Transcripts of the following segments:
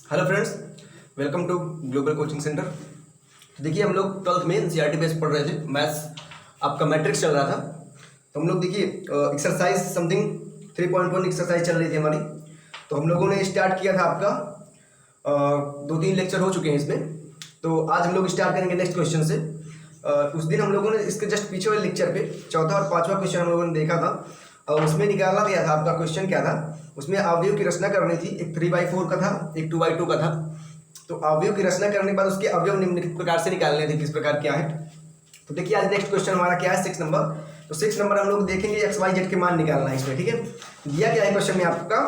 Hello friends, welcome to global coaching centre. तो देखिए हम लोग 12th में एनसीईआरटी बेस पढ़ रहे थे। मैथ्स आपका मैट्रिक्स चल रहा था। तो हम लोग देखिए एक्सरसाइज समथिंग 3.1 एक्सरसाइज चल रही थी हमारी। तो हम लोगों ने स्टार्ट किया था आपका 2-3 लेक्चर हो चुके हैं इसमें। तो आज हम लोग स्टार्ट करेंगे नेक्स्ट क्वेश्चन से। उस दिन हम लोगों ने इसके जस्ट पीछे वाले लेक्चर पे चौथा और पांचवा क्वेश्चन हम लोगों ने देखा था और उसमें निकाला गया था। आपका क्वेश्चन क्या था, उसमें अवयव की रचना करनी थी। एक 3/4 का था, एक 2/2 का था। तो अवयव की रचना करने के बाद उसके अवयव निम्नलिखित प्रकार से निकालने थे। किस प्रकार क्या है, तो देखिए आज नेक्स्ट क्वेश्चन हमारा क्या है, 6 नंबर। तो 6 नंबर हम लोग देखेंगे एक्स वाई जेड के मान निकालना है इसमें। ठीक है, दिया क्या है क्वेश्चन में आपका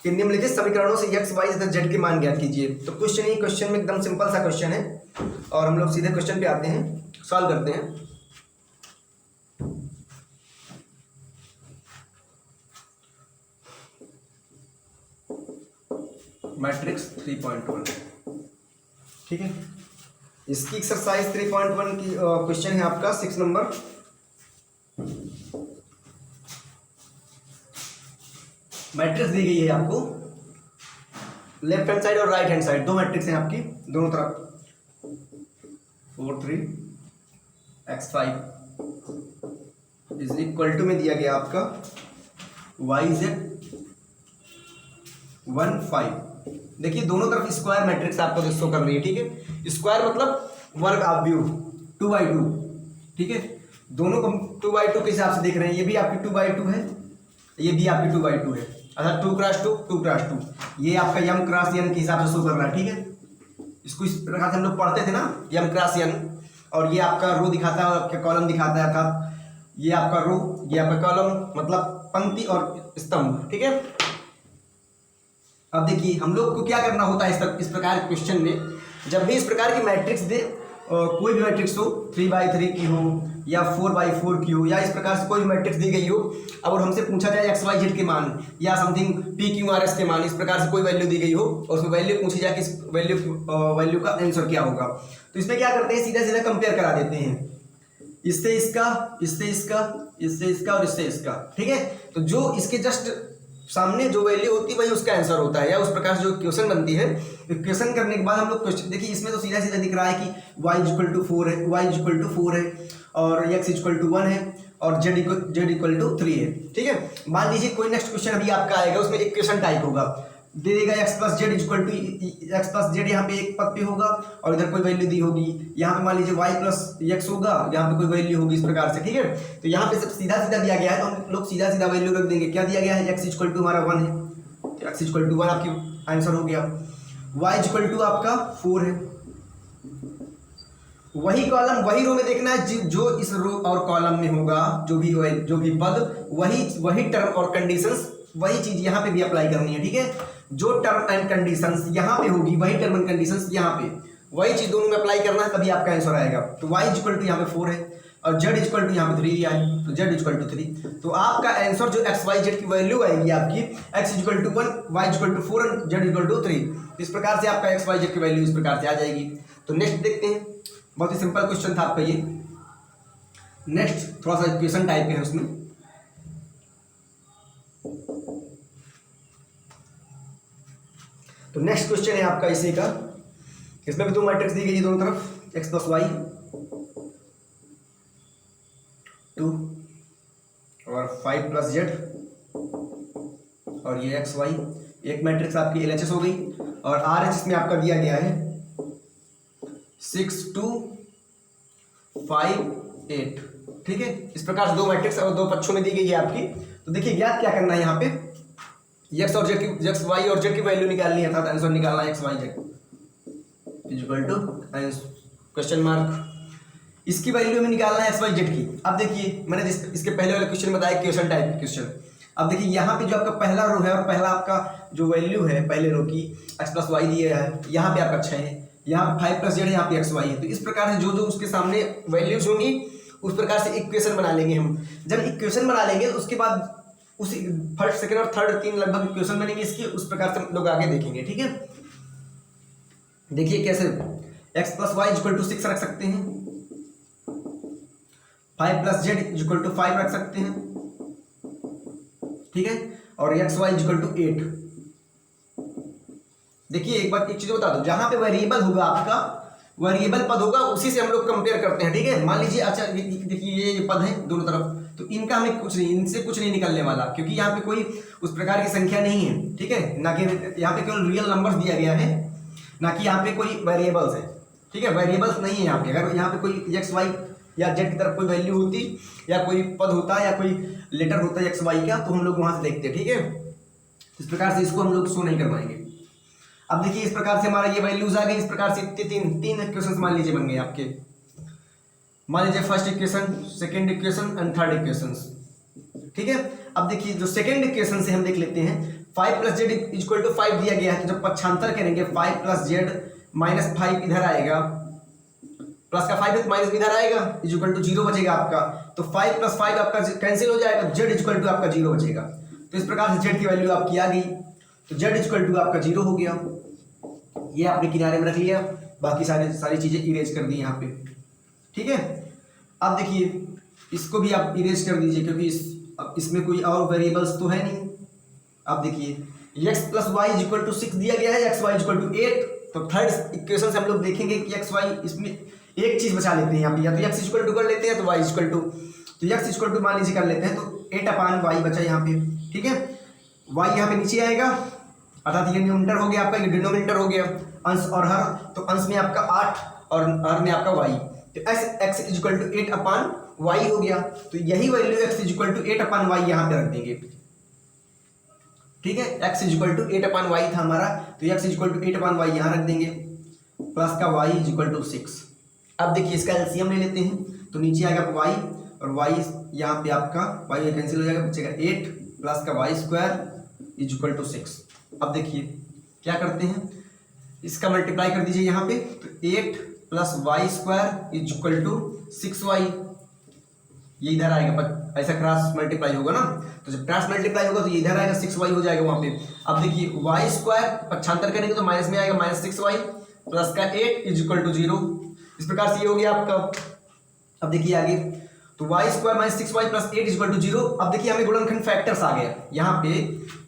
कि निम्नलिखित समीकरणों से एक्स वाई तथा जेड के मान ज्ञात कीजिए। तो क्वेश्चन में एकदम सिंपल सा क्वेश्चन है और हम लोग सीधे क्वेश्चन पे आते हैं, सॉल्व करते हैं। मैट्रिक्स 3.1, ठीक है। इसकी एक्सरसाइज 3.1 की क्वेश्चन है आपका 6 नंबर। मैट्रिक्स दी गई है आपको, लेफ्ट हैंड साइड और राइट हैंड साइड दो मैट्रिक्स हैं आपकी दोनों तरफ। 4 3 x5 इज इक्वल टू में दिया गया आपका yz 1 5। देखिए दोनों तरफ स्क्वायर मैट्रिक्स आपको शो कर रही है। ठीक है, स्क्वायर मतलब वर्ग अवयव 2/2। ठीक है, दोनों को 2/2 के हिसाब से देख रहे हैं। ये भी आपकी 2/2 है, ये भी आपकी 2/2 है। अर्थात 2x2 ये आपका m क्रॉस n के हिसाब से शो कर रहा है। ठीक है, इसको इस प्रकार से हम लोग पढ़ते थे ना, m क्रॉस n, और ये आपका रो दिखाता है और आपका कॉलम दिखाता है। अर्थात ये आपका रो, ये आपका कॉलम, मतलब पंक्ति और स्तंभ। ठीक है, अब देखिए हम लोग को क्या करना होता है इस प्रकार के क्वेश्चन में। जब भी इस प्रकार की मैट्रिक्स दे, कोई भी मैट्रिक्स हो, 3/3 की हो या 4/4 की हो, या इस प्रकार से कोई भी मैट्रिक्स दी गई हो, और हमसे पूछा जाए एक्स वाई जेड के मान या something P Q R S के मान, इस प्रकार से कोई वैल्यू दी गई हो और उसमें वैल्यू पूछी जाए कि इस वैल्यू का आंसर क्या होगा, तो इसमें क्या करते हैं, सीधा सीधा कंपेयर करा देते हैं। इससे इसका, इससे इसका, इससे इसका और इससे इसका। ठीक है, तो जो इसके जस्ट सामने जो वैल्यू होती है वही उसका आंसर होता है, या उस प्रकार से जो क्वेश्चन बनती है। क्वेश्चन करने के बाद हम लोग क्वेश्चन देखिए, इसमें तो सीधा सीधा दिख रहा है कि y = 4 है, y = 4 है और x = 1 है और z = 3 है। ठीक है, मान लीजिए कोई नेक्स्ट क्वेश्चन अभी आपका आएगा, उसमें एक क्वेश्चन टाइप होगा, दे देगा x + z यहाँ पे एक पद पे होगा और इधर कोई वैल्यू दी होगी। यहाँ पे मान लीजिए y + x होगा, यहाँ पे कोई वैल्यू होगी, इस प्रकार से। ठीक है, तो यहाँ पे सब सीधा सीधा दिया गया है, तो हम लोग सीधा सीधा वैल्यू रख देंगे। क्या दिया गया है, x = हमारा 1 है, तो x = 1 आपकी आंसर हो गया। y = आपका 4 है। वही कॉलम वही रो में देखना है, जो इस रो और कॉलम में होगा, जो भी पद, वही टर्म और कंडीशंस, वही चीज यहाँ पे भी अप्लाई करनी है। ठीक है, जो टर्म एंड कंडीशंस यहाँ पे होगी, वही टर्म एंड कंडीशंस यहाँ पे, वही चीज दोनों में अप्लाई करना है, तभी आपका आंसर आएगा। तो y = यहाँ पे 4 है और z = यहाँ पे 3 आए, तो z = 3। तो आपका आंसर जो एक्स वाई जेड की वैल्यू आएगी आपकी, x = 1, y = 4 और z = 3। इस प्रकार से आपका एक्स वाई जेड की वैल्यू इस प्रकार से आ जाएगी। तो नेक्स्ट देखते हैं, बहुत ही सिंपल क्वेश्चन था आपका ये। नेक्स्ट थोड़ा सा क्वेश्चन टाइप है उसमें। तो नेक्स्ट क्वेश्चन है आपका इसी का, इसमें भी दो मैट्रिक्स दी गई है दोनों तरफ, x + y 2 और 5 + z और ये x y। एक मैट्रिक्स आपकी LHS हो गई और RHS में आपका दिया गया है 6 2 5 8। ठीक है, इस प्रकार से दो मैट्रिक्स और दो पक्षों में दी गई है आपकी। तो देखिए ज्ञात क्या करना है, यहाँ पे x और z की, x y और z की वैल्यू निकालनी है, अर्थात आंसर निकालना है x y z question mark. इसकी वैल्यू में निकालना है x y z की। अब देखिए मैंने इसके पहले वाले क्वेश्चन में बताया, क्वेश्चन टाइप क्वेश्चन। अब देखिए यहाँ पे जो आपका पहला रो है और पहला आपका जो वैल्यू है पहले रो की, x + y दिया है, यहाँ पे आपका 6 है, यहाँ पे 5 + z है, यहाँ पे x y है। तो इस प्रकार से जो जो उसके सामने वैल्यूज होंगी उस प्रकार से इक्वेशन बना लेंगे हम। जब इक्वेशन बना लेंगे तो उसके बाद उसी फर्स्ट सेकंड और थर्ड 3 लगभग इक्वेशन बनेंगे इसकी, उस प्रकार से हम लोग आगे देखेंगे। ठीक है, देखिए कैसे x + y = 6 रख सकते हैं, 5 + z = 5 रख सकते हैं। ठीक है, और x y = 8। देखिए एक बात, एक चीज बता दो, जहां पे वेरिएबल होगा आपका, वेरिएबल पद होगा, उसी से हम लोग कंपेयर करते हैं, ठीक है। मान लीजिए अच्छा देखिए ये पद है दोनों तरफ, तो इनका हमें कुछ नहीं, इनसे कुछ नहीं निकलने वाला, क्योंकि यहाँ पे कोई उस प्रकार की संख्या नहीं है, ठीक है ना, कि यहाँ पे केवल रियल नंबर्स दिया गया है, ना कि यहाँ पे कोई वेरिएबल्स है, ठीक है। वेरिएबल्स नहीं है यहाँ पे। अगर यहाँ पे कोई एक्स वाई या जेड की तरफ कोई वैल्यू होती, या कोई पद होता या कोई लेटर होता है एक्स वाई का, तो हम लोग वहां से देखते हैं, ठीक है। इस प्रकार से इसको हम लोग शो नहीं करवाएंगे। अब देखिए इस प्रकार से हमारा ये वैल्यूज आ गई, इस प्रकार से तीन इक्वेशन मान लीजिए बन गए आपके। मान लीजिए first equation, second equation and third equation, ठीक है। अब देखिए जो सेकंड इक्वेशन से हम देख लेते हैं, 5 + z = 5 दिया गया है, तो जब पक्षांतर करेंगे 5 + z - 5 इधर आएगा, प्लस का 5 है तो माइनस भी इधर आएगा, इक्वल टू 0 बचेगा आपका। तो 5 + 5 आपका कैंसिल हो जाएगा, z इक्वल टू आपका 0 बचेगा। तो इस प्रकार से z की वैल्यू आपकी आ गई, तो z इक्वल टू आपका 0 हो गया। ये आपने किनारे में रख लिया, बाकी सारी चीजें इरेज कर दी यहाँ पे, ठीक है। अब देखिए इसको भी आप इरेज कर दीजिए, क्योंकि इसमें कोई और वेरिएबल्स तो है नहीं। अब देखिए x + y = 6 दिया गया है, xy = 8। तो थर्ड इक्वेशन से हम लोग देखेंगे कि xy, इसमें एक चीज बचा लेते हैं यहाँ पे, या तो x = कर लेते हैं, तो y = तो x = मान लीजिए कर लेते हैं, तो 8/y बचा यहाँ पे, ठीक है। y यहाँ पे नीचे आएगा, अर्थात ये न्यूमरेटर हो गया आपका, ये डिनोमिनेटर हो गया, अंश और हर, तो अंश में आपका 8 और हर में आपका y, तो x = 8/y हो गया। तो यही वैल्यू x = 8/y यहाँ पे रख देंगे, ठीक है। x = 8/y था हमारा, तो x = 8/y यहाँ रख देंगे, प्लस का y = 6। अब देखिए इसका एलसीएम ले लेते हैं, तो नीचे आएगा y, और y यहाँ पे आपका y कैंसिल हो जाएगा, बचेगा 8 प्लस का y² = 6। अब देखिए क्या करते हैं, इसका मल्टीप्लाई कर दीजिए यहाँ पे, तो 8 + y² = 6y, ये इधर आएगा, ऐसा क्रॉस मल्टीप्लाई होगा ना, तो जब क्रॉस मल्टीप्लाई होगा तो ये इधर आएगा, 6y हो जाएगा वहां पे। अब देखिए y² पक्षांतर करेंगे तो माइनस में आएगा, -6y प्लस का 8 = 0। इस प्रकार से ये हो गया आपका। अब देखिए आगे, तो y² - 6y + 8 = 0। अब देखिए हमें गुणनखंड फैक्टर्स आ गया यहाँ पे,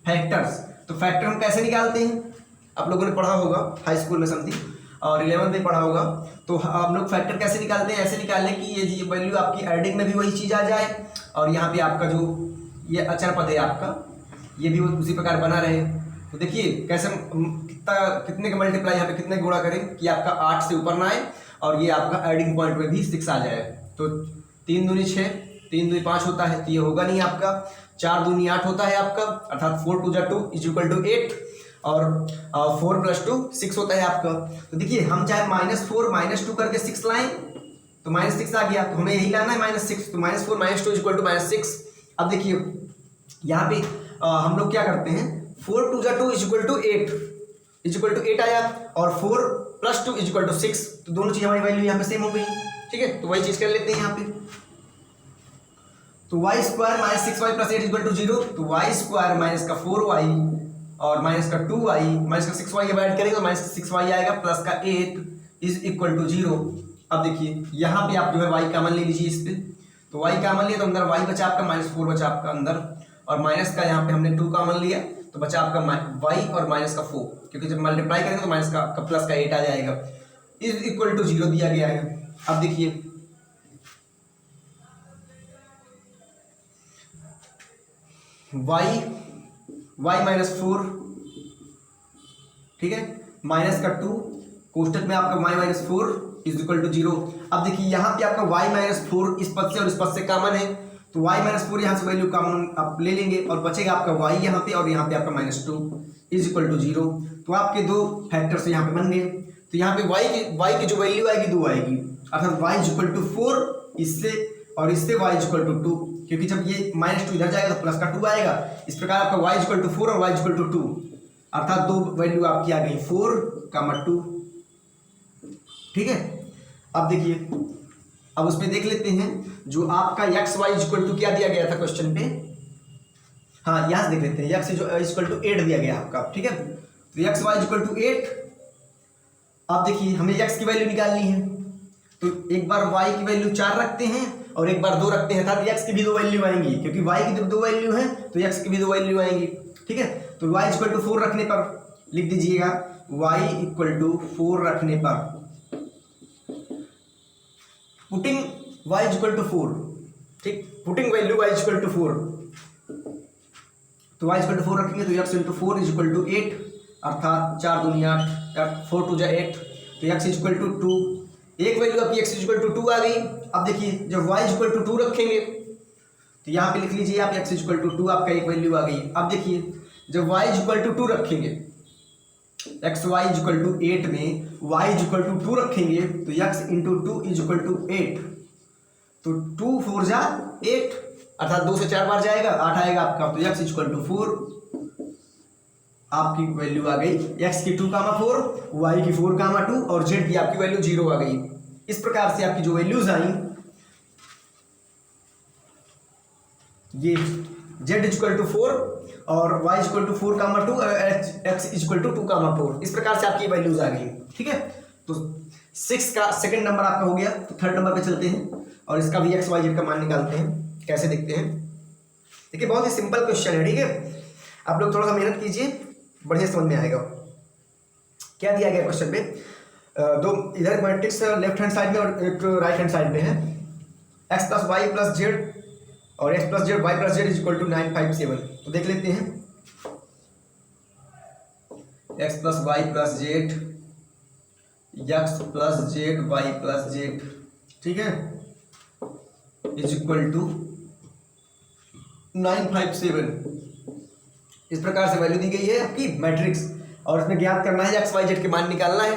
फैक्टर्स। तो फैक्टर हम कैसे निकालते हैं, आप लोगों ने पढ़ा होगा हाई स्कूल में समथिंग, और 11th में पढ़ा होगा। तो हम लोग फैक्टर कैसे निकालते हैं, ऐसे निकालें कि ये वैल्यू आपकी एडिंग में भी वही चीज़ आ जाए, और यहाँ पे आपका जो ये अचर पद है आपका, ये भी उसी प्रकार बना रहे। तो देखिए कैसे कितने का मल्टीप्लाई, यहाँ पे कितने गुणा करें कि आपका 8 से ऊपर ना आए, और ये आपका एडिंग पॉइंट में भी 6 आ जाए। तो 3 दूनी 6, 3 दूनी 5 होता है, तो ये होगा नहीं आपका। 4 दूनी 8 होता है आपका, अर्थात 4 × 2 = 8, और 4 + 2 6 होता है आपका। तो देखिए हम चाहे -4 -2 करके 6 लाएं, तो -6 आ गया, तो हमें यही लाना है -6, तो -4 - 2 = -6। अब देखिए यहाँ पे हम लोग क्या करते हैं, 4 × 2 = 8 आया, और 4 + 2 = 6, तो दोनों चीज हमारी वैल्यू यहाँ पे सेम हो गई, ठीक है। तो वही चीज कर लेते हैं यहाँ पे, तो y² - 6y + 8 = 0, तो y² - 4y और -2y -6y जब ऐड करेंगे तो -6y आएगा, प्लस का 8 = 0। अब देखिए यहाँ पे आप जो है y कॉमन ले लीजिए इस पे, तो y कॉमन लिया तो अंदर y बचा आपका, -4 बचा आपका अंदर, और माइनस का यहाँ पे हमने 2 कॉमन लिया, तो बचा आपका y और -4, क्योंकि जब मल्टीप्लाई करेंगे तो माइनस का प्लस का 8 आ जाएगा, = 0 दिया गया है। अब देखिए y -4, ठीक है, -2 कोष्टक में आपका y -4 = 0। अब देखिए यहाँ पे आपका y -4 इस पद से और इस पद से कॉमन है, तो y -4 यहाँ से वैल्यू कॉमन आप ले लेंगे, और बचेगा आपका y यहाँ पे, और यहाँ पे आपका -2 = 0। तो आपके दो फैक्टर्स यहाँ पे बन गए। तो यहाँ पे y की जो वैल्यू आएगी 2 आएगी, अर्थात y = 4 इससे, और इससे y = 2, क्योंकि जब ये -2 इधर जाएगा तो प्लस का 2 आएगा। इस प्रकार आपका y = 4 और y = 2, अर्थात दो वैल्यू आपकी आ गई 4, 2, ठीक है। अब देखिए, अब उसमें देख लेते हैं जो आपका x y = क्या दिया गया था क्वेश्चन पे, हाँ यहाँ देख लेते हैं, x = 8 दिया गया आपका, ठीक है। तो x y = 8। अब देखिए हमें x की वैल्यू निकालनी है, तो एक बार y की वैल्यू 4 रखते हैं और एक बार 2 रखते हैं, अर्थात x की भी 2 वैल्यू आएंगी, क्योंकि y की जब 2 वैल्यू है तो x की भी 2 वैल्यू आएंगी, ठीक है। तो y = 4 रखने पर लिख दीजिएगा वाई इक्वल टू 4 रखने पर, पुटिंग वाई इक्वल टू 4, ठीक, putting value Y equal to 4, तो वाई इक्वल टू 4 रखेंगे तो X into 4 is equal to 8, अर्थात 4 दूनी 8, 4 टू जा 8, तो एक्स इज इक्वल टू 2, एक वैल्यू आपकी एक्स इज इक्वल टू 2 आ गई। अब देखिए जब वाई इज इक्वल टू 2 रखेंगे तो यहाँ पे लिख लीजिए आप एक्स इज इक्वल टू 2, आपका एक वैल्यू आ गई। अब देखिए जब वाई इज इक्वल टू 2 रखेंगे, X Y is equal to 8 में वाई इज इक्वल टू 2 रखेंगे तो X into 2 is equal to 8, तो 2 4 जा 8, अर्थात 2 से 4 बार जाएगा 8 आएगा आपका, तो एक्स इज इक्वल टू 4, आपकी वैल्यू आ गई एक्स की 2 कामा 4, वाई की 4 कामा 2 और जेड की आपकी वैल्यू 0 आ गई। इस प्रकार से आपकी जो वैल्यूज आई ये जेड इक्वल टू 4 और वाई इक्वल टू 4 कामा 2 और एक्स इक्वल टू 2 कामा 4, इस प्रकार से आपकी वैल्यूज आ गई। ठीक है, तो 6 का सेकंड नंबर आपका हो गया, तो थर्ड नंबर पे चलते हैं और इसका भी एक्स वाई जेड का मान निकालते हैं। कैसे देखते हैं, देखिए बहुत ही सिंपल क्वेश्चन है। ठीक है, आप लोग थोड़ा सा मेहनत कीजिए, बढ़िया समझ में आएगा। क्या दिया गया क्वेश्चन पे, दो इधर मैट्रिक्स लेफ्ट हैंड साइड में और एक राइट हैंड साइड में है, x plus Y plus z और x plus z y plus Z is equal to 9 5 7। तो देख लेते हैं, x plus Y plus z, x plus z y plus z, ठीक है, इज इक्वल टू 9 5 7। इस प्रकार से वैल्यू दी गई है आपकी मैट्रिक्स और इसमें ज्ञात करना है एक्स वाई जेड के मान निकालना है।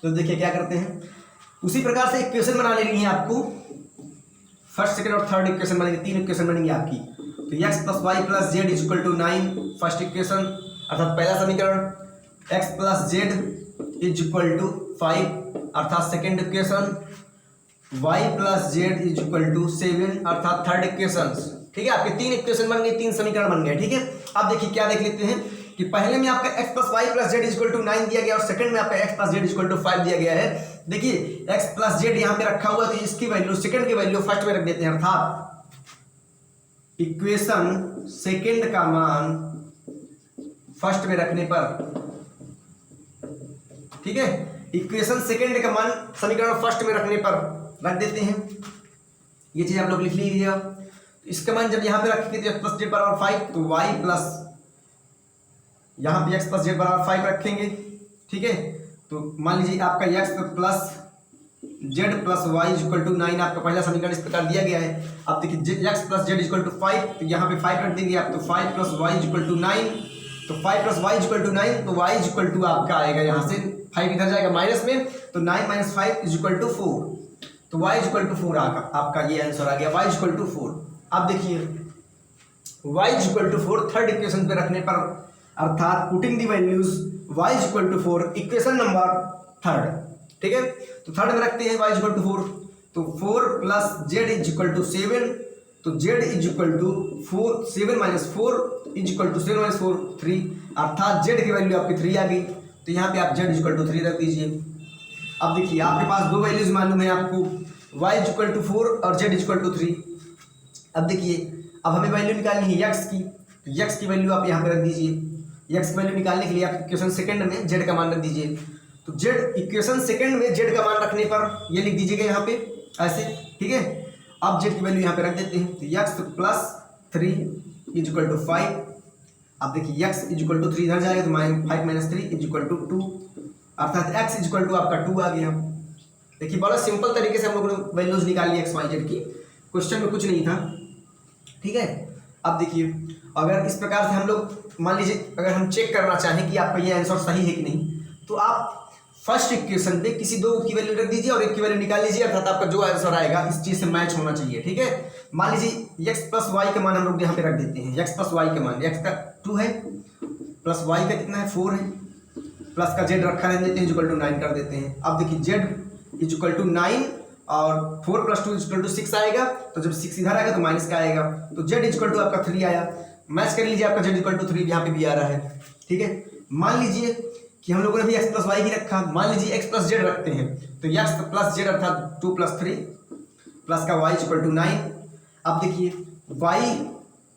तो देखिए क्या करते हैं, उसी प्रकार से इक्वेशन बना लेनी है आपको, फर्स्ट सेकंड और थर्ड इक्वेशन बनेगी, 3 इक्वेशन बनेंगी आपकी। तो X plus Y plus Z is equal to 9 first equation, अर्थात पहला समीकरण, X plus Z is equal to 5 अर्थात second equation, Y plus Z is equal to 7 अर्थात थर्ड इक्वेशन। ठीक है, आपके 3 इक्वेशन बन गए, 3 समीकरण बन गए। ठीक है, अब देखिए क्या देख लेते हैं कि पहले में आपका x plus Y plus Z equal to 9 दिया गया और सेकंड में आपका x plus Z equal to 5 दिया गया है। देखिए x प्लस जेड यहाँ पे रखा हुआ, तो इसकी वैल्यू सेकंड की वैल्यू फर्स्ट में रख देते हैं, अर्थात इक्वेशन सेकंड का मान फर्स्ट में रखने पर, ठीक है, इक्वेशन सेकंड का मान समीकरण फर्स्ट में रखने पर रख देते हैं। ये चीज आप लोग लिख लीजिए। इसका मान जब यहाँ पे रखेंगे तो एक्स प्लस जेड बराबर 5, तो वाई प्लस यहाँ पे एक्स प्लस जेड बराबर 5 रखेंगे। ठीक है, तो मान लीजिए आपका X plus Z plus Y equal to 9 आपका पहला समीकरण इस प्रकार दिया गया है। अब देखिए X plus Z equal to 5, तो यहाँ पे 5 रख देंगे आप, तो 5 प्लस वाई इक्वल टू 9, तो 5 प्लस वाई इक्वल टू 9, तो वाई इक्वल टू आपका आएगा यहाँ से 5 इधर जाएगा माइनस में, तो 9 माइनस 5 इज इक्वल टू 4, तो वाई इक्वल टू 4 आपका ये आंसर आ गया, वाई इक्वल टू 4। अब देखिए y equal to 4 third equation पे रखने पर, अर्थात putting the values y equal to 4 equation number third. ठीक है, तो थर्ड में रखते हैं y इक्वल टू 4, तो 4 plus Z is equal to 7, तो z is equal to 4 7 minus 4 is equal to 7 minus 4 3, अर्थात z की वैल्यू आपकी 3 आ गई। तो यहाँ पे आप z इक्वल टू 3 रख दीजिए। अब देखिए आपके पास दो वैल्यूज मालूम है आपको, y इक्वल टू 4 और z इक्वल टू 3। अब देखिए अब हमें वैल्यू निकालनी है x की, तो x की वैल्यू आप यहाँ पे रख दीजिए। x की वैल्यू निकालने के लिए आप इक्वेशन सेकंड में z का मान रख दीजिए, तो z इक्वेशन सेकंड में z का मान रखने पर ये लिख दीजिएगा यहाँ पे ऐसे। ठीक है, अब z की वैल्यू यहाँ पे रख देते हैं, तो x plus 3 is equal to 5। अब देखिए x इज इक्वल टू 3 इधर जाएगा, तो 5 माइनस 3 इज इक्वल टू 2, अर्थात x इज इक्वल टू आपका 2 आ गया। देखिए बड़ा सिंपल तरीके से हम लोगों ने वैल्यूज निकाल ली x y z की, क्वेश्चन में कुछ नहीं था। ठीक है, अब देखिए अगर इस प्रकार से हम लोग मान लीजिए अगर हम चेक करना चाहें कि आपका ये आंसर सही है कि नहीं, तो आप फर्स्ट इक्वेशन पे किसी दो की वैल्यू रख दीजिए और एक की वैल्यू निकाल लीजिए, अर्थात आपका जो आंसर आएगा इस चीज से मैच होना चाहिए। ठीक है, मान लीजिए x प्लस वाई का मान हम लोग यहाँ पे रख देते हैं, x प्लस वाई का मान x का 2 है, प्लस वाई का कितना है 4 है, प्लस का z रखा रहने देते हैं इक्वल टू 9 कर देते हैं। अब देखिए z इक्वल टू 9 और 4 प्लस 2 इक्वल टू 6 आएगा, तो जब 6 इधर आएगा तो माइनस का आएगा, तो z इक्वल टू आपका 3 आया। मैच कर लीजिए, आपका z इक्वल टू 3 यहाँ पे भी आ रहा है। ठीक है, मान लीजिए कि हम लोगों ने भी x प्लस वाई की रखा, मान लीजिए x प्लस जेड रखते हैं, तो x प्लस जेड अर्थात 2 प्लस 3 प्लस का y इक्वल टू 9। अब देखिए y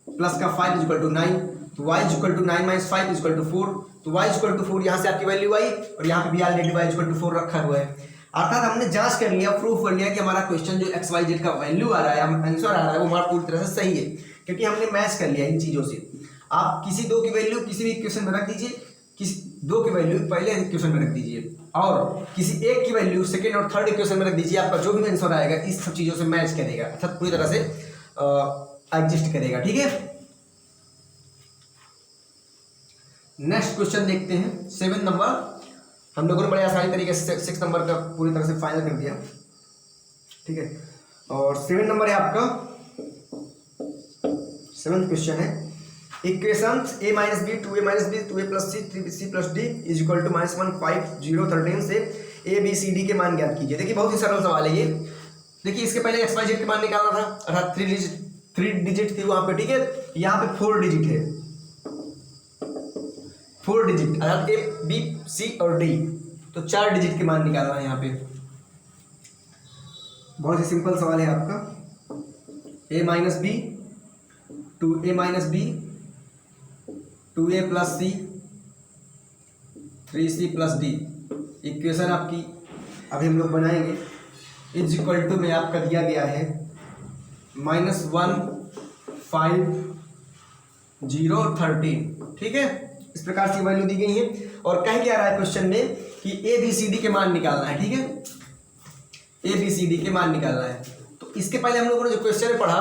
प्लस का 5 इक्वल टू 9, तो y equal to 9 minus 5 equal to 4, तो y इक्वल टू 4, यहाँ से आपकी वैल्यू आई और यहाँ पे भी ऑलरेडी y इक्वल टू 4 रखा हुआ है। अर्थात हमने जांच कर लिया, प्रूफ कर लिया कि हमारा क्वेश्चन जो एक्स वाई जेड का वैल्यू आ रहा है, आंसर आ रहा है, वो हमारा पूरी तरह से सही है, क्योंकि हमने मैच कर लिया इन चीज़ों से। आप किसी दो की वैल्यू किसी भी इक्वेशन में रख दीजिए, किसी दो की वैल्यू पहले इक्वेशन में रख दीजिए और किसी एक की वैल्यू सेकेंड और थर्ड इक्वेशन में रख दीजिए, आपका जो भी आंसर आएगा इस सब चीज़ों से मैच करेगा, अर्थात पूरी तरह से एग्जिस्ट करेगा। ठीक है, नेक्स्ट क्वेश्चन देखते हैं 7 नंबर। हम लोगों ने बड़े आसानी तरीके से 6 नंबर का पूरी तरह से फाइनल कर दिया। ठीक है, और 7 नंबर है आपका, 7th क्वेश्चन है, equation a minus B 2a minus B 2a plus C 3c plus D is equal to -1 5 0 13 से a b c d के मान ज्ञात कीजिए। देखिए बहुत ही सरल सवाल है ये। देखिए इसके पहले एक्स वाई जेड के मान निकालना था, अर्थात 3 डिजिट थी वहां पे। ठीक है, यहाँ पे 4 डिजिट है, 4 डिजिट अर्थात ए बी सी और डी, तो 4 डिजिट के मान निकालना है यहाँ पे। बहुत ही सिंपल सवाल है आपका। a minus B 2a minus B 2a plus C 3c plus D, equation आपकी अभी हम लोग बनाएंगे। इज इक्वल टू में आपका दिया गया है -1 5 0 13। ठीक है, इस प्रकार से वैल्यू दी गई है और कह क्या रहा है क्वेश्चन में कि ए बी सी डी के मान निकालना है। ठीक है, ए बी सी डी के मान निकालना है। तो इसके पहले हम लोगों ने जो क्वेश्चन में पढ़ा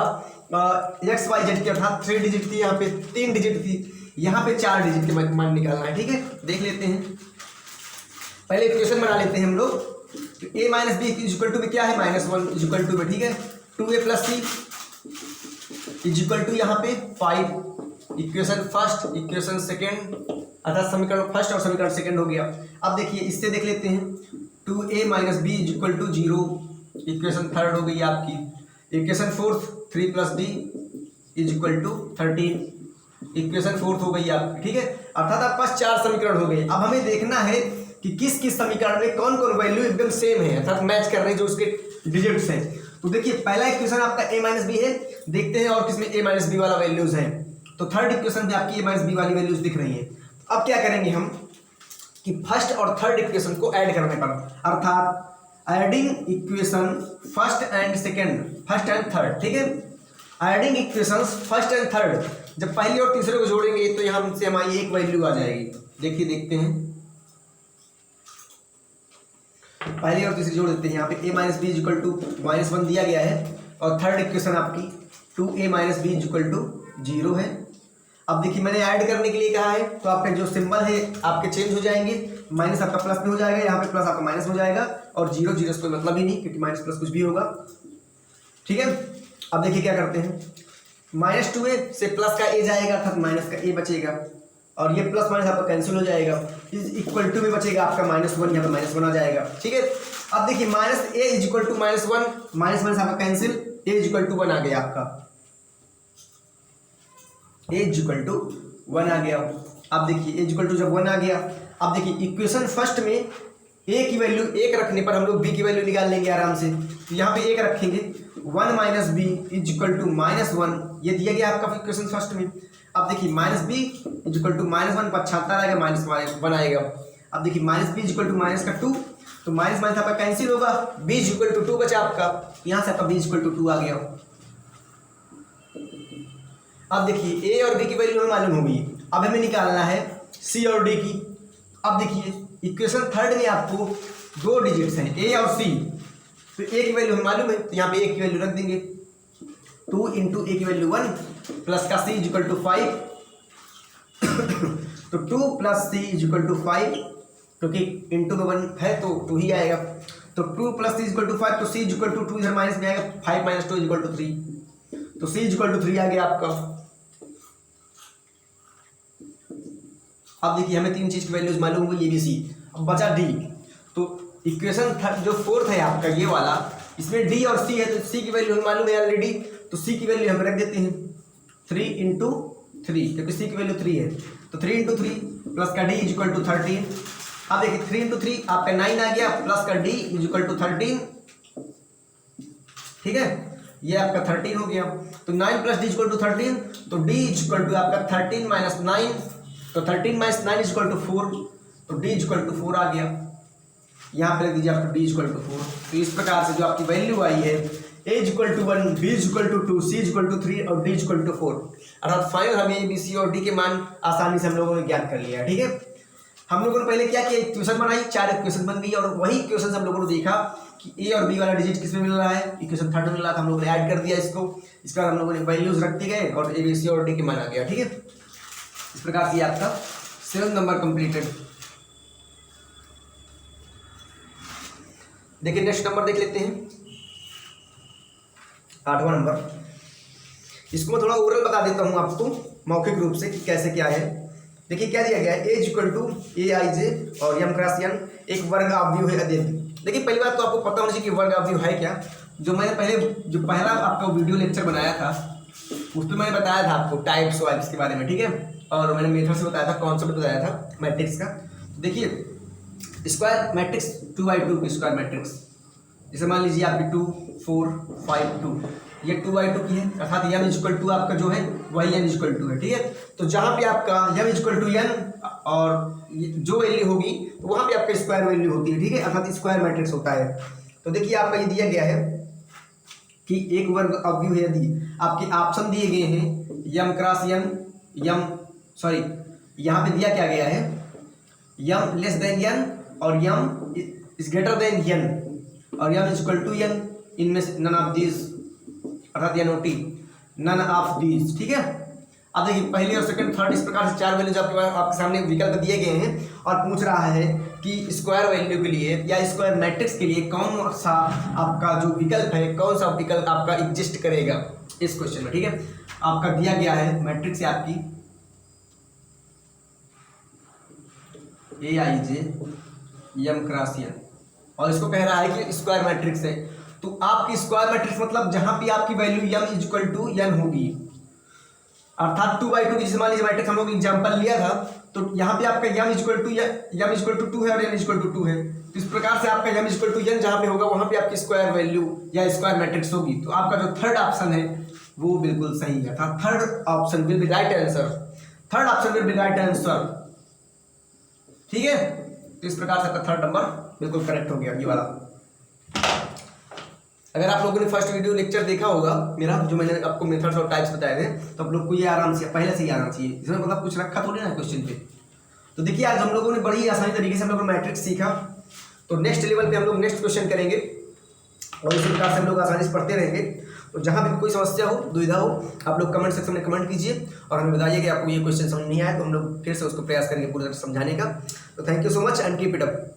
एक्स वाई जेड के, अर्थात 3 डिजिट थी, यहाँ पे 3 डिजिट थी, यहाँ पे 4 डिजिट के मान निकालना है। ठीक है, देख लेते हैं, पहले इक्वेशन बना लेते हैं हम लोग। तो a minus b equal to में क्या है -1 इक्वल टू में। ठीक है, 2a plus C equal to यहाँ पे 5, इक्वेशन फर्स्ट इक्वेशन सेकेंड, अर्थात समीकरण फर्स्ट और समीकरण सेकेंड हो गया। अब देखिए इससे देख लेते हैं, 2a minus b equal to 0, equation third हो गई आपकी। Equation fourth 3 plus D is equal to 13, equation fourth हो गई आपकी। ठीक है, अर्थात आपके पास 4 समीकरण हो गए। अब हमें देखना है कि किस किस समीकरण में कौन कौन वैल्यू एकदम सेम है, अर्थात मैच कर रहे हैं जो उसके डिजिट्स हैं। तो देखिए पहला इक्वेशन आपका a माइनस बी है, देखते हैं और किसमें a माइनस बी वाला वैल्यूज है। तो थर्ड इक्वेशन में आपकी a माइनस बी वाली वैल्यूज दिख रही है। अब क्या करेंगे हम कि फर्स्ट और थर्ड इक्वेशन को ऐड करने पर, अर्थात adding equation first and second, first and third. ठीक है, adding equations first and third, जब पहले और तीसरे को जोड़ेंगे तो यहाँ से हमारी एक वैल्यू आ जाएगी। देखिए देखते हैं, पहले और तीसरी जोड़ देते हैं। यहाँ पे a minus b equal to -1 दिया गया है और थर्ड इक्वेशन आपकी 2a minus b equal to 0 है। अब देखिए मैंने ऐड करने के लिए कहा है, तो आपके जो सिंबल है आपके चेंज हो जाएंगे, माइनस आपका प्लस में हो जाएगा, यहाँ पे प्लस आपका माइनस हो जाएगा और 0 0 से कोई मतलब ही नहीं, क्योंकि माइनस प्लस कुछ भी होगा। ठीक है, अब देखिए क्या करते हैं, -2a से प्लस का a जाएगा, अर्थात माइनस का a बचेगा और ये प्लस माइनस आपका कैंसिल हो जाएगा। इज इक्वल टू में बचेगा आपका -1, यहाँ पे -1 आ जाएगा। ठीक है, अब देखिए minus a is equal to -1, minus minus आपका cancel, a is equal to 1 आ गया आपका, a इज इक्वल टू 1 आ गया। अब देखिए a इज इक्वल टू जब 1 आ गया, अब देखिए इक्वेशन फर्स्ट में a की वैल्यू 1 रखने पर हम लोग b की वैल्यू निकाल लेंगे आराम से। तो यहाँ पे 1 रखेंगे, 1 minus b is equal to -1, ये दिया गया आपका इक्वेशन फर्स्ट में। अब देखिए minus b is equal to -1 पर 76 आएगा, -1 आएगा। अब देखिए minus b is equal to -2, तो माइनस माइनस आपका कैंसिल होगा, b इज इक्वल टू 2 बचा आपका, यहाँ से आपका b इज इक्वल टू 2 आ गया। अब देखिए a और b की वैल्यू हमें मालूम होगी, अब हमें निकालना है c और d की। अब देखिए इक्वेशन थर्ड में आपको 2 डिजिट्स हैं a और c, तो a की वैल्यू हमें मालूम है, तो यहाँ पे a की वैल्यू रख देंगे, 2 इंटू a की वैल्यू 1 प्लस का c इज इक्वल टू 5, तो 2 plus c is equal to 5, क्योंकि इंटू में 1 है तो 2 ही आएगा। तो 2 plus c is equal to 5, तो c इज इक्वल टू 2 इधर माइनस में आएगा, 5 माइनस 2 इज इक्वल टू 3, तो c इज इक्वल टू 3 आ गया आपका। अब देखिए हमें 3 चीज़ की वैल्यूज मालूम हुई, ए बी सी। अब बचा d, तो इक्वेशन जो फोर्थ है आपका ये वाला, इसमें d और c है, तो c की वैल्यू हमें मालूम है ऑलरेडी, तो c की वैल्यू हम रख देते हैं 3 इंटू 3, क्योंकि c की वैल्यू 3 है, तो 3 इंटू 3 प्लस का d इज इक्वल टू 13। अब देखिए 3 इंटू 3 आपका 9 आ गया, प्लस का d इज इक्वल टू 13। ठीक है, ये आपका 13 हो गया, तो 9 plus d is equal to 13, तो d इज इक्वल टू आपका 13 माइनस 9 तो 13 - 9 इक्वल टू 4, तो डी इक्वल टू 4 आ गया। यहाँ पे लिख दीजिए आपको डी इक्वल टू 4। तो इस प्रकार से जो आपकी वैल्यू आई है a equal to 1, b equal to 2, c equal to 3 और डी इक्वल टू 4, अर्थात फाइनल हमें ए, बी, सी और डी के मान आसानी से हम लोगों ने ज्ञात कर लिया। ठीक है, हम लोगों ने पहले क्या किया, इक्वेशन बनाई, 4 इक्वेशन बन गई और वही इक्वेशन हम लोगों ने देखा कि ए और बी वाला डिजिट किस में मिल रहा है, इक्वेशन 3rd मिल रहा था, हम लोगों ने ऐड कर दिया इसको। इसका हम लोगों ने वैल्यूज रखते गए और ए, बी, सी और डी के मान आ गया। ठीक है, इस प्रकार से आपका 7 नंबर कंप्लीटेड। देखिए नेक्स्ट नंबर देख लेते हैं, 8वां नंबर। इसको मैं थोड़ा ओरल बता देता हूँ आपको मौखिक रूप से कि कैसे क्या है। देखिए क्या दिया गया है, ए इक्वल टू ए आई जे और यम क्रॉस एन एक वर्ग अवयव है अध्ययन। देखिए पहली बात तो आपको पता होना चाहिए कि वर्ग अवयव है क्या। जो मैंने पहला आपका वीडियो लेक्चर बनाया था उसमें मैंने बताया था आपको टाइप्स वाइब्स के बारे में। ठीक है, और मैंने मेथड से बताया था, कॉन्सेप्ट बताया था मैट्रिक्स का। देखिए स्क्वायर मैट्रिक्स 2x2 की स्क्वायर मैट्रिक्स, जैसे मान लीजिए आपकी 2 4 5 2, ये 2x2 की है, अर्थात m इक्वल टू आपका जो है वही n इक्वल टू है। ठीक है, तो जहाँ पे आपका m इक्वल टू n और जो वैल्यू होगी तो वहाँ पे आपका स्क्वायर वैल्यू होती है। ठीक है, अर्थात स्क्वायर मैट्रिक्स होता है। तो देखिए आपका ये दिया गया है कि एक वर्ग अवयव है, यदि आपके ऑप्शन दिए गए हैं यम क्रॉस n, यहाँ पे दिया क्या गया है m लेस देन n और m is greater than n और m इक्वल टू n, इनमें से नन ऑफ दीज, अर्थात NOT नन ऑफ दीज। ठीक है, अब देखिए पहली और सेकंड थर्ड इस प्रकार से 4 वैल्यूज आपके सामने विकल्प दिए गए हैं और पूछ रहा है कि स्क्वायर वैल्यू के लिए या स्क्वायर मैट्रिक्स के लिए कौन सा आपका जो विकल्प है, कौन सा विकल्प आपका एग्जिस्ट करेगा इस क्वेश्चन में। ठीक है, आपका दिया गया है मैट्रिक्स है आपकी ए आई जे यम क्रॉस n और इसको कह रहा है कि स्क्वायर मैट्रिक्स है। तो आपकी स्क्वायर मैट्रिक्स मतलब जहां पे आपकी value m equal to n होगी, अर्थात 2x2 की, जैसे मान लीजिए मैट्रिक्स हम लोग एग्जांपल लिया था, तो यहाँ पे आपका m इक्वल टू 2 है और n इक्वल टू 2 है। तो इस प्रकार से आपका m इक्वल टू n जहाँ पे होगा वहाँ पे आपकी स्क्वायर वैल्यू या स्क्वायर मैट्रिक्स होगी। तो आपका जो थर्ड ऑप्शन है वो बिल्कुल सही है, अर्थात third option will be right answer, third option will be right answer. ठीक है, तो इस प्रकार से आपका थर्ड नंबर बिल्कुल करेक्ट हो गया ये वाला। अगर आप लोगों ने फर्स्ट वीडियो लेक्चर देखा होगा मेरा, जो मैंने आपको मेथड्स और टाइप्स बताए थे, तो आप लोग को ये आराम से पहले से ही आना चाहिए, इसमें मतलब कुछ रखा थोड़ी ना क्वेश्चन पे। तो देखिए आज हम लोगों ने बड़ी आसानी तरीके से हम लोगों ने मैट्रिक्स सीखा, तो नेक्स्ट लेवल पे हम लोग नेक्स्ट क्वेश्चन करेंगे और इसी प्रकार से हम लोग आसानी से पढ़ते रहेंगे। तो जहाँ भी कोई समस्या हो, दुविधा हो, आप लोग कमेंट सेक्शन में कमेंट कीजिए और हमें बताइए कि आपको ये क्वेश्चन समझ नहीं आया, तो हम लोग फिर से उसको प्रयास करेंगे पूरी तरह से समझाने का। तो thank you so much and keep it up.